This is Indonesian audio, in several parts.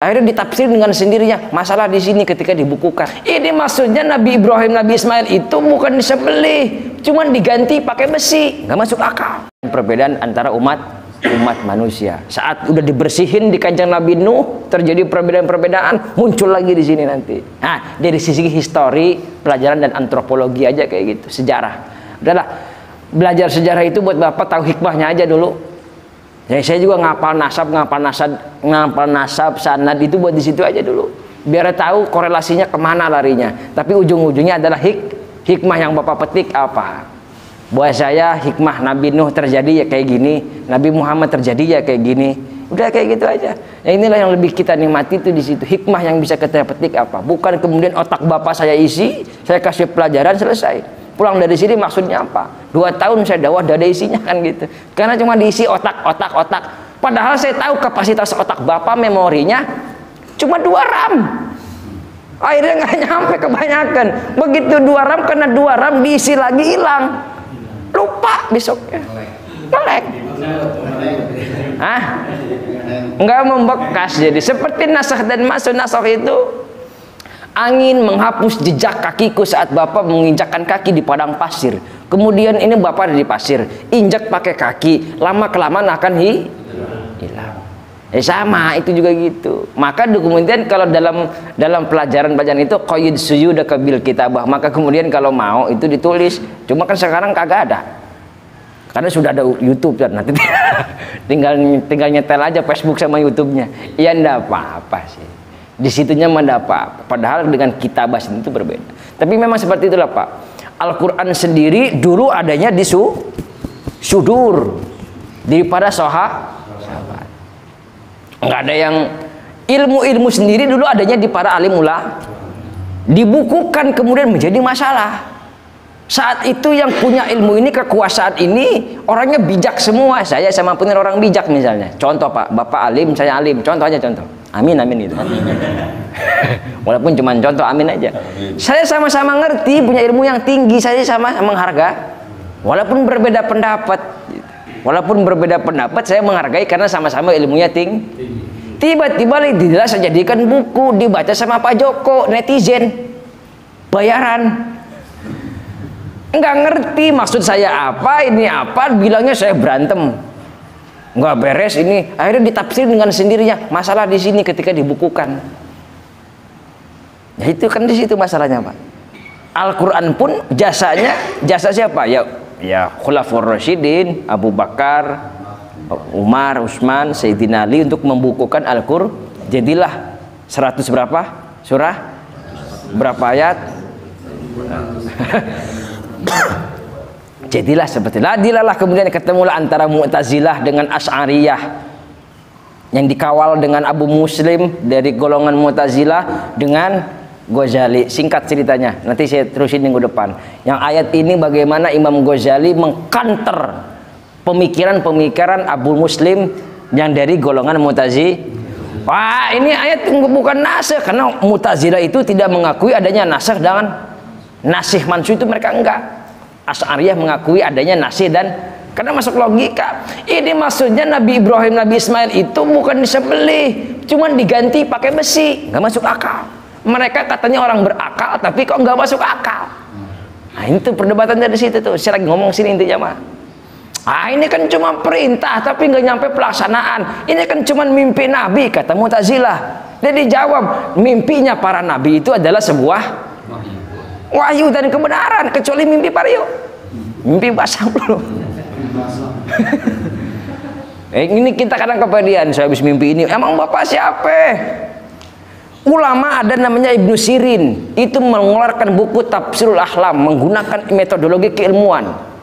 Akhirnya ditafsir dengan sendirinya. Masalah di sini ketika dibukukan. Ini maksudnya Nabi Ibrahim, Nabi Ismail itu bukan disembelih, cuman diganti pakai besi. Nggak masuk akal. Perbedaan antara umat manusia. Saat udah dibersihin di kanjeng Nabi Nuh, terjadi perbedaan-perbedaan, muncul lagi di sini nanti. Nah, dari sisi histori, pelajaran dan antropologi aja kayak gitu, sejarah. Udahlah, belajar sejarah itu buat Bapak tahu hikmahnya aja dulu. Jadi saya juga ngapal nasab, sanad itu buat di situ aja dulu. Biar tahu korelasinya kemana larinya. Tapi ujung-ujungnya adalah hikmah yang Bapak petik apa. Buat saya hikmah Nabi Nuh terjadi ya kayak gini, Nabi Muhammad terjadi ya kayak gini. Udah kayak gitu aja. Yang inilah yang lebih kita nikmati itu di situ. Hikmah yang bisa kita petik apa? Bukan kemudian otak Bapak saya isi, saya kasih pelajaran selesai. Pulang dari sini maksudnya apa? 2 tahun saya dakwah tidak ada isinya kan gitu. Karena cuma diisi otak. Padahal saya tahu kapasitas otak Bapak memorinya cuma 2 RAM. Akhirnya nggak nyampe kebanyakan. Begitu 2 RAM, kena 2 RAM diisi lagi hilang. Lupa besoknya. Melek. Hah? Nggak membekas. Jadi seperti nasakh dan nasakh itu, angin menghapus jejak kakiku saat Bapak menginjakkan kaki di padang pasir. Kemudian ini Bapak ada di pasir, injak pakai kaki, lama kelamaan akan hilang. Sama itu juga gitu. Maka kemudian kalau dalam pelajaran itu qayyid suyudaka bil kitabah, maka kemudian kalau mau itu ditulis. Cuma kan sekarang kagak ada. Karena sudah ada YouTube dan nanti tinggal nyetel aja Facebook sama YouTube-nya. Ya enggak apa-apa sih. Di situnya mendapat. Padahal dengan kitabah itu berbeda. Tapi memang seperti itulah Pak. Al-Quran sendiri dulu adanya di sudur daripada sahabat. Nggak ada yang ilmu sendiri dulu adanya di para alim ulama. Dibukukan kemudian menjadi masalah. Saat itu yang punya ilmu ini, kekuasaan ini, orangnya bijak semua. Saya sama punya orang bijak misalnya. Contoh Pak, Bapak alim, saya alim. Contoh aja contoh. Amin itu. Walaupun cuma contoh, amin aja. Saya sama-sama ngerti, punya ilmu yang tinggi, saya sama menghargai. Walaupun berbeda pendapat, saya menghargai karena sama-sama ilmunya tinggi. Tiba-tiba saya jadikan buku, dibaca sama Pak Joko, netizen, bayaran. Nggak ngerti maksud saya apa, ini apa, bilangnya saya berantem. Nggak beres ini, akhirnya ditafsir dengan sendirinya. Masalah di sini ketika dibukukan. Ya itu kan di situ masalahnya Pak. Al-Quran pun jasa siapa? Ya Khulafaur Rasyidin, Abu Bakar, Umar, Utsman, Sayyidina Ali untuk membukukan Al-Quran. Jadilah 100 berapa? Surah? Berapa ayat? Jadilah seperti dilalah kemudian ketemulah antara Mu'tazilah dengan Asy'ariyah yang dikawal dengan Abu Muslim dari golongan Mu'tazilah dengan Ghazali. Singkat ceritanya, nanti saya terusin minggu depan. Yang ayat ini bagaimana Imam Ghazali mengkanter pemikiran Abu Muslim yang dari golongan Mu'tazilah. Wah, ini ayat bukan nasikh, karena Mu'tazilah itu tidak mengakui adanya nasikh dengan nasikh mansukh, itu mereka enggak. Asy'ariyah mengakui adanya nasikh dan karena masuk logika. Ini maksudnya Nabi Ibrahim, Nabi Ismail itu bukan disembelih, cuman diganti pakai besi. Nggak masuk akal. Mereka katanya orang berakal, tapi kok nggak masuk akal. Nah itu perdebatan dari situ tuh. Saya lagi ngomong sini intinya mah. Ini kan cuma perintah tapi nggak nyampe pelaksanaan. Ini kan cuma mimpi Nabi, kata Mu'tazilah. Jadi jawab, mimpinya para Nabi itu adalah sebuah wahyu dan kebenaran, kecuali mimpi Paryo, mimpi basah belum. Ini kita kadang kepedean, saya habis mimpi ini. Emang Bapak siapa? Ulama ada namanya Ibnu Sirin, itu mengeluarkan buku Tafsirul Ahlam menggunakan metodologi keilmuan.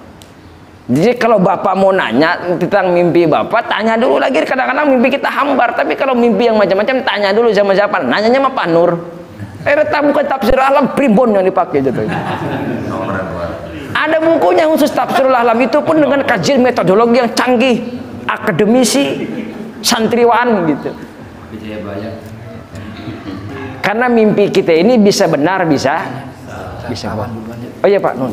Jadi kalau Bapak mau nanya tentang mimpi Bapak, tanya dulu lagi. Kadang-kadang mimpi kita hambar, tapi kalau mimpi yang macam-macam tanya dulu sama siapa. Nanyanya sama Pak Nur. Bukan Tafsirul Ahlam, primbon yang dipakai gitu. Ada bukunya khusus Tafsirul Ahlam, itu pun dengan kajian metodologi yang canggih, akademisi, santriwan gitu. Karena mimpi kita ini bisa benar, bisa. Oh iya Pak Nun.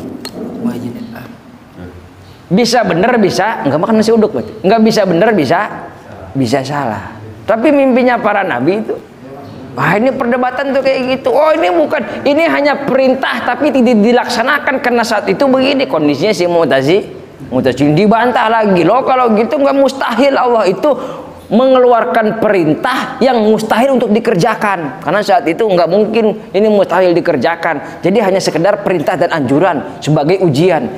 Bisa benar, bisa enggak makan nasi uduk berarti. Enggak bisa benar, bisa salah. Tapi mimpinya para nabi itu Wah, ini perdebatan tuh kayak gitu. Oh, ini bukan, ini hanya perintah tapi tidak dilaksanakan karena saat itu begini kondisinya si Mu'tazili dibantah lagi. Loh, kalau gitu nggak mustahil Allah itu mengeluarkan perintah yang mustahil untuk dikerjakan. Karena saat itu nggak mungkin ini mustahil dikerjakan. Jadi hanya sekedar perintah dan anjuran sebagai ujian.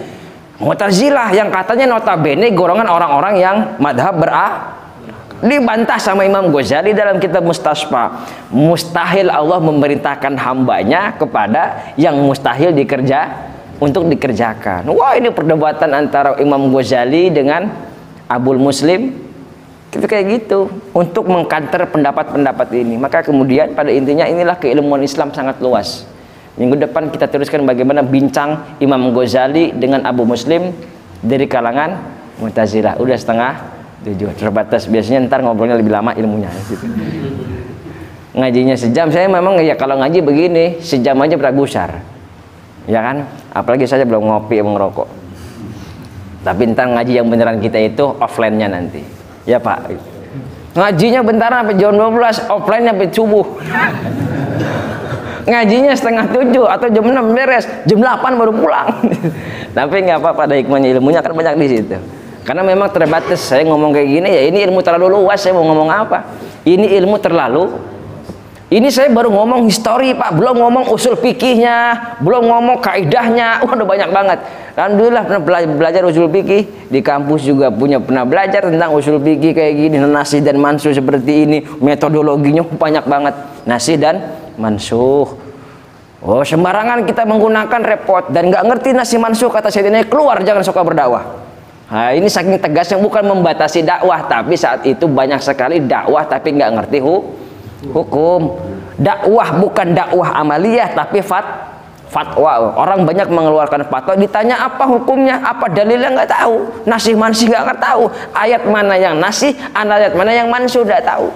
Mu'tazilah yang katanya notabene golongan orang-orang yang madhab dibantah sama Imam Ghazali dalam kitab Mustasfa. Mustahil Allah memerintahkan hambanya kepada yang mustahil untuk dikerjakan. Wah, ini perdebatan antara Imam Ghazali dengan Abul Muslim. Itu kayak gitu untuk mengkanter pendapat-pendapat ini. Maka kemudian pada intinya inilah keilmuan Islam sangat luas. Minggu depan kita teruskan bagaimana bincang Imam Ghazali dengan Abu Muslim dari kalangan Mu'tazilah. Udah 6:30 terbatas, biasanya ntar ngobrolnya lebih lama ilmunya gitu. Ngajinya sejam, saya memang ya kalau ngaji begini sejam aja beragusar ya kan, apalagi saya belum ngopi emang ngerokok. Tapi ntar ngaji yang beneran kita itu offline-nya nanti ya Pak, ngajinya bentar sampai jam 12, offline-nya sampai subuh. Ngajinya 6:30 atau jam 6 beres, jam 8 baru pulang. Tapi nggak apa-apa, ada hikmahnya, ilmunya kan banyak di situ. Karena memang terbatas, saya ngomong kayak gini ya, ini ilmu terlalu luas, saya mau ngomong apa? Ini ilmu terlalu, ini saya baru ngomong histori Pak, belum ngomong usul fikihnya, belum ngomong kaidahnya, udah banyak banget. Alhamdulillah pernah belajar usul fikih, di kampus juga pernah belajar tentang usul fikih kayak gini, nasih dan mansuh seperti ini, metodologinya banyak banget, nasih dan mansuh. Oh, sembarangan kita menggunakan repot dan nggak ngerti nasih mansuh, kata Sayyidina keluar, jangan suka berdakwah. Nah, ini saking tegasnya, bukan membatasi dakwah, tapi saat itu banyak sekali dakwah tapi nggak ngerti hukum. Dakwah bukan dakwah amaliyah tapi fatwa. Orang banyak mengeluarkan fatwa, ditanya apa hukumnya, apa dalilnya nggak tahu, nasih mansih nggak tahu, ayat mana yang nasih, ayat mana yang mansuh nggak tahu.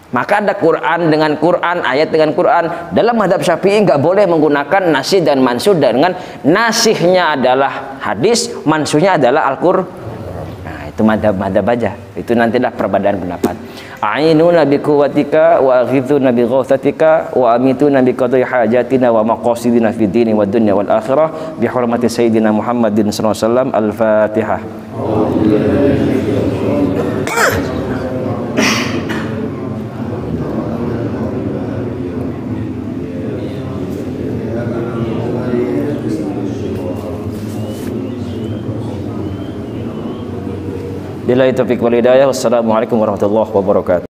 Maka ada Quran dengan Quran, ayat dengan Quran. Dalam mazhab Syafi'i nggak boleh menggunakan nasih dan mansuh dengan nasihnya adalah hadis, mansuhnya adalah Al-Qur'an. Nah, itu mazhab aja. Itu nantilah perbedaan pendapat. A'inuna bi quwwatika wa aghithuna bi ghawthatika wa amituna bi qadai hajatina wa maqasidina fid dini wad dunya wal akhirah bi hurmati sayyidina Muhammadin sallallahu alaihi wasallam. Al-Fatihah. Billahi taufiq wal hidayah. Wassalamualaikum warahmatullahi wabarakatuh.